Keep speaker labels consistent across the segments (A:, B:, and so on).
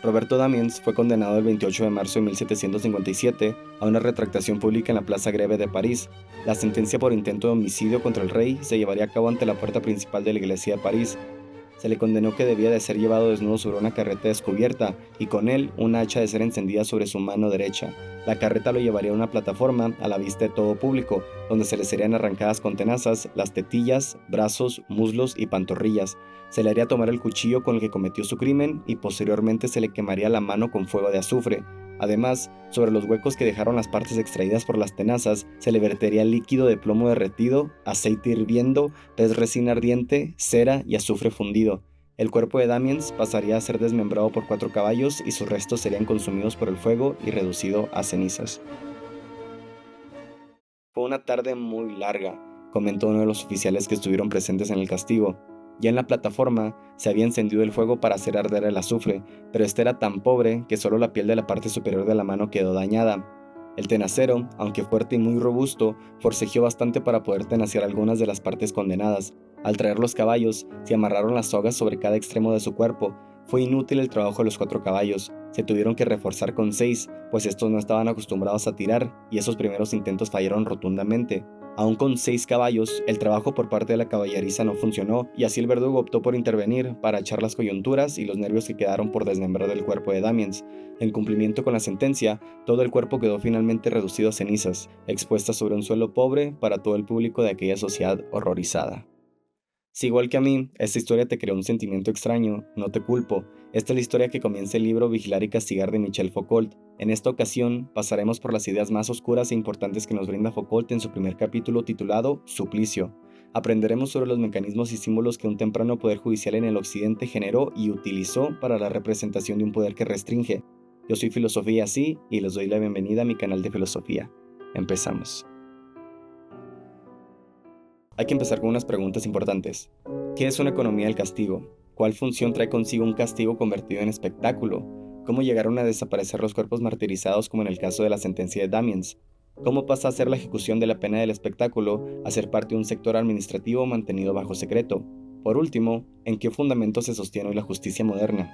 A: Roberto Damiens fue condenado el 28 de marzo de 1757 a una retractación pública en la Plaza Greve de París. La sentencia por intento de homicidio contra el rey se llevaría a cabo ante la puerta principal de la iglesia de París. Se le condenó que debía de ser llevado desnudo sobre una carreta descubierta y con él una hacha de ser encendida sobre su mano derecha. La carreta lo llevaría a una plataforma a la vista de todo público, donde se le serían arrancadas con tenazas las tetillas, brazos, muslos y pantorrillas. Se le haría tomar el cuchillo con el que cometió su crimen y posteriormente se le quemaría la mano con fuego de azufre. Además, sobre los huecos que dejaron las partes extraídas por las tenazas, se le vertería líquido de plomo derretido, aceite hirviendo, pez resina ardiente, cera y azufre fundido. El cuerpo de Damiens pasaría a ser desmembrado por 4 caballos y sus restos serían consumidos por el fuego y reducido a cenizas. Fue una tarde muy larga, comentó uno de los oficiales que estuvieron presentes en el castigo. Ya en la plataforma se había encendido el fuego para hacer arder el azufre, pero este era tan pobre que solo la piel de la parte superior de la mano quedó dañada. El tenacero, aunque fuerte y muy robusto, forcejeó bastante para poder tenaciar algunas de las partes condenadas. Al traer los caballos, se amarraron las sogas sobre cada extremo de su cuerpo. Fue inútil el trabajo de los 4 caballos. Se tuvieron que reforzar con 6, pues estos no estaban acostumbrados a tirar, y esos primeros intentos fallaron rotundamente. Aún con 6 caballos, el trabajo por parte de la caballeriza no funcionó, y así el verdugo optó por intervenir para echar las coyunturas y los nervios que quedaron por desmembrar del cuerpo de Damiens. En cumplimiento con la sentencia, todo el cuerpo quedó finalmente reducido a cenizas, expuestas sobre un suelo pobre para todo el público de aquella sociedad horrorizada. Si igual que a mí, esta historia te creó un sentimiento extraño, no te culpo. Esta es la historia que comienza el libro Vigilar y Castigar de Michel Foucault. En esta ocasión, pasaremos por las ideas más oscuras e importantes que nos brinda Foucault en su primer capítulo titulado Suplicio. Aprenderemos sobre los mecanismos y símbolos que un temprano poder judicial en el occidente generó y utilizó para la representación de un poder que restringe. Yo soy Filosofía Así y les doy la bienvenida a mi canal de filosofía. Empezamos. Hay que empezar con unas preguntas importantes. ¿Qué es una economía del castigo? ¿Cuál función trae consigo un castigo convertido en espectáculo? ¿Cómo llegaron a desaparecer los cuerpos martirizados como en el caso de la sentencia de Damiens? ¿Cómo pasa a ser la ejecución de la pena del espectáculo a ser parte de un sector administrativo mantenido bajo secreto? Por último, ¿en qué fundamento se sostiene hoy la justicia moderna?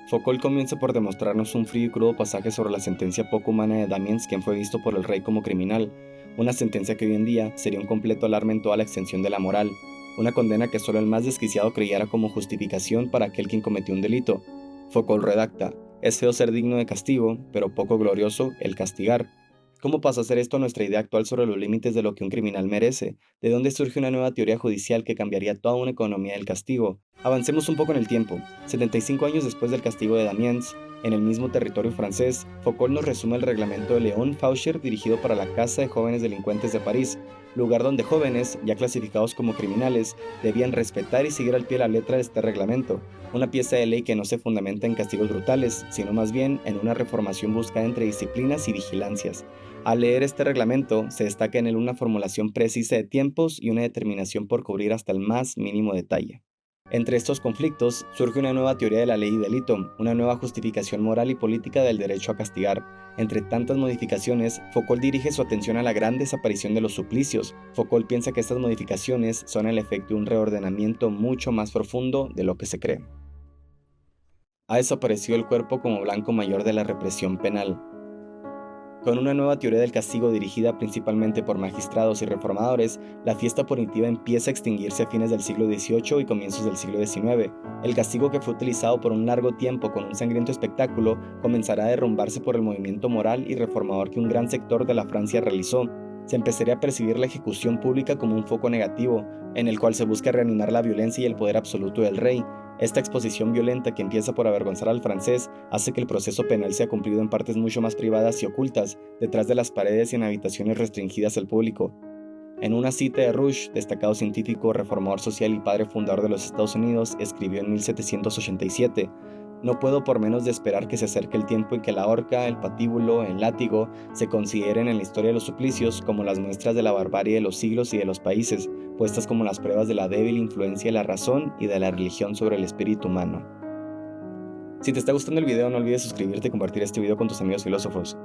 A: Foucault comienza por demostrarnos un frío y crudo pasaje sobre la sentencia poco humana de Damiens, quien fue visto por el rey como criminal, una sentencia que hoy en día sería un completo alarme en toda la extensión de la moral, una condena que solo el más desquiciado creyera como justificación para aquel quien cometió un delito. Foucault redacta: es feo ser digno de castigo, pero poco glorioso el castigar. ¿Cómo pasa a ser esto nuestra idea actual sobre los límites de lo que un criminal merece? ¿De dónde surge una nueva teoría judicial que cambiaría toda una economía del castigo? Avancemos un poco en el tiempo. 75 años después del castigo de Damiens, en el mismo territorio francés, Foucault nos resume el reglamento de Léon Faucher dirigido para la Casa de Jóvenes Delincuentes de París, lugar donde jóvenes, ya clasificados como criminales, debían respetar y seguir al pie la letra de este reglamento, una pieza de ley que no se fundamenta en castigos brutales, sino más bien en una reformación buscada entre disciplinas y vigilancias. Al leer este reglamento, se destaca en él una formulación precisa de tiempos y una determinación por cubrir hasta el más mínimo detalle. Entre estos conflictos surge una nueva teoría de la ley y delito, una nueva justificación moral y política del derecho a castigar. Entre tantas modificaciones, Foucault dirige su atención a la gran desaparición de los suplicios. Foucault piensa que estas modificaciones son el efecto de un reordenamiento mucho más profundo de lo que se cree. Ha desaparecido el cuerpo como blanco mayor de la represión penal. Con una nueva teoría del castigo dirigida principalmente por magistrados y reformadores, la fiesta punitiva empieza a extinguirse a fines del siglo XVIII y comienzos del siglo XIX. El castigo que fue utilizado por un largo tiempo con un sangriento espectáculo comenzará a derrumbarse por el movimiento moral y reformador que un gran sector de la Francia realizó. Se empezaría a percibir la ejecución pública como un foco negativo, en el cual se busca reanimar la violencia y el poder absoluto del rey. Esta exposición violenta que empieza por avergonzar al francés hace que el proceso penal sea cumplido en partes mucho más privadas y ocultas, detrás de las paredes y en habitaciones restringidas al público. En una cita de Rouge, destacado científico, reformador social y padre fundador de los Estados Unidos, escribió en 1787: no puedo por menos de esperar que se acerque el tiempo en que la horca, el patíbulo, el látigo se consideren en la historia de los suplicios como las muestras de la barbarie de los siglos y de los países, puestas como las pruebas de la débil influencia de la razón y de la religión sobre el espíritu humano. Si te está gustando el video, no olvides suscribirte y compartir este video con tus amigos filósofos.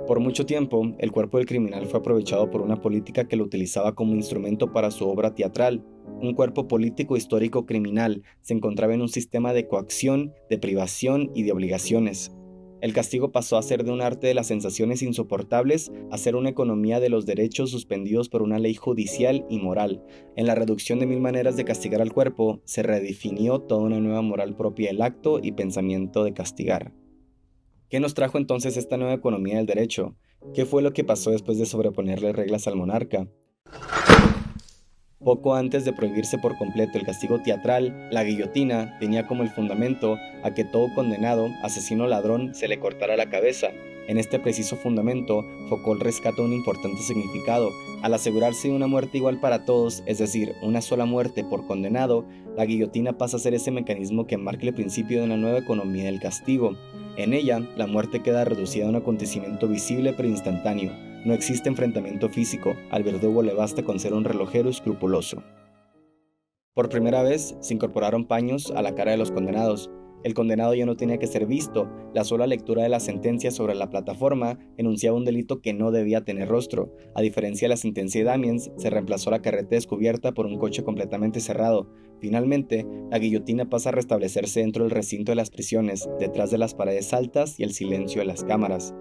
A: Por mucho tiempo, el cuerpo del criminal fue aprovechado por una política que lo utilizaba como instrumento para su obra teatral. Un cuerpo político histórico criminal se encontraba en un sistema de coacción, de privación y de obligaciones. El castigo pasó a ser de un arte de las sensaciones insoportables a ser una economía de los derechos suspendidos por una ley judicial y moral. En la reducción de 1000 maneras de castigar al cuerpo, se redefinió toda una nueva moral propia del acto y pensamiento de castigar. ¿Qué nos trajo entonces esta nueva economía del derecho? ¿Qué fue lo que pasó después de sobreponerle reglas al monarca? Poco antes de prohibirse por completo el castigo teatral, la guillotina tenía como el fundamento a que todo condenado, asesino o ladrón, se le cortara la cabeza. En este preciso fundamento, Foucault rescata un importante significado. Al asegurarse de una muerte igual para todos, es decir, una sola muerte por condenado, la guillotina pasa a ser ese mecanismo que marca el principio de una nueva economía del castigo. En ella, la muerte queda reducida a un acontecimiento visible pero instantáneo. No existe enfrentamiento físico, al verdugo le basta con ser un relojero escrupuloso. Por primera vez se incorporaron paños a la cara de los condenados. El condenado ya no tenía que ser visto, la sola lectura de la sentencia sobre la plataforma enunciaba un delito que no debía tener rostro. A diferencia de la sentencia de Damiens, se reemplazó la carreta descubierta por un coche completamente cerrado. Finalmente, la guillotina pasa a restablecerse dentro del recinto de las prisiones, detrás de las paredes altas y el silencio de las cámaras.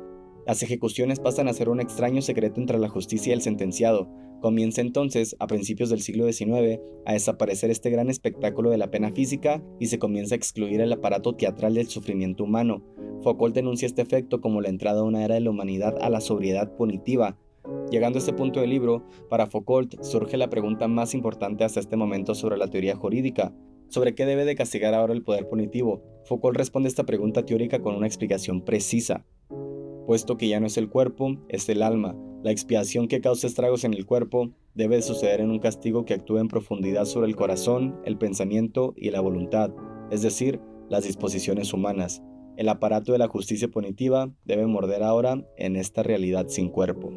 A: Las ejecuciones pasan a ser un extraño secreto entre la justicia y el sentenciado. Comienza entonces, a principios del siglo XIX, a desaparecer este gran espectáculo de la pena física y se comienza a excluir el aparato teatral del sufrimiento humano. Foucault denuncia este efecto como la entrada a una era de la humanidad a la sobriedad punitiva. Llegando a este punto del libro, para Foucault surge la pregunta más importante hasta este momento sobre la teoría jurídica. ¿Sobre qué debe de castigar ahora el poder punitivo? Foucault responde esta pregunta teórica con una explicación precisa. Puesto que ya no es el cuerpo, es el alma. La expiación que causa estragos en el cuerpo debe de suceder en un castigo que actúe en profundidad sobre el corazón, el pensamiento y la voluntad, es decir, las disposiciones humanas. El aparato de la justicia punitiva debe morder ahora en esta realidad sin cuerpo.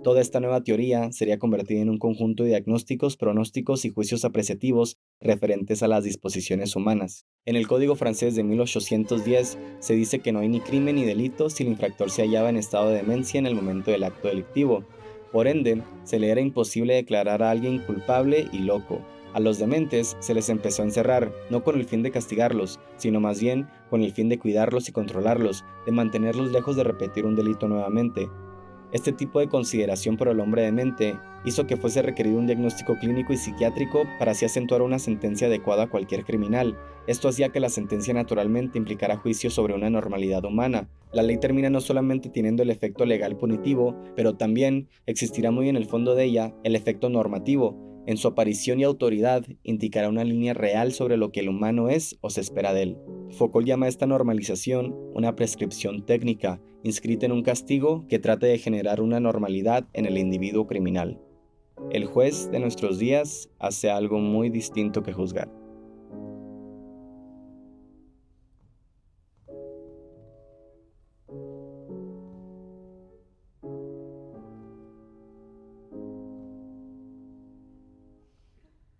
A: Toda esta nueva teoría sería convertida en un conjunto de diagnósticos, pronósticos y juicios apreciativos referentes a las disposiciones humanas. En el Código francés de 1810 se dice que no hay ni crimen ni delito si el infractor se hallaba en estado de demencia en el momento del acto delictivo. Por ende, se le era imposible declarar a alguien culpable y loco. A los dementes se les empezó a encerrar, no con el fin de castigarlos, sino más bien con el fin de cuidarlos y controlarlos, de mantenerlos lejos de repetir un delito nuevamente. Este tipo de consideración por el hombre demente hizo que fuese requerido un diagnóstico clínico y psiquiátrico para así acentuar una sentencia adecuada a cualquier criminal. Esto hacía que la sentencia naturalmente implicara juicio sobre una normalidad humana. La ley termina no solamente teniendo el efecto legal punitivo, pero también existirá muy en el fondo de ella el efecto normativo. En su aparición y autoridad indicará una línea real sobre lo que el humano es o se espera de él. Foucault llama a esta normalización una prescripción técnica, inscrita en un castigo que trate de generar una normalidad en el individuo criminal. El juez de nuestros días hace algo muy distinto que juzgar.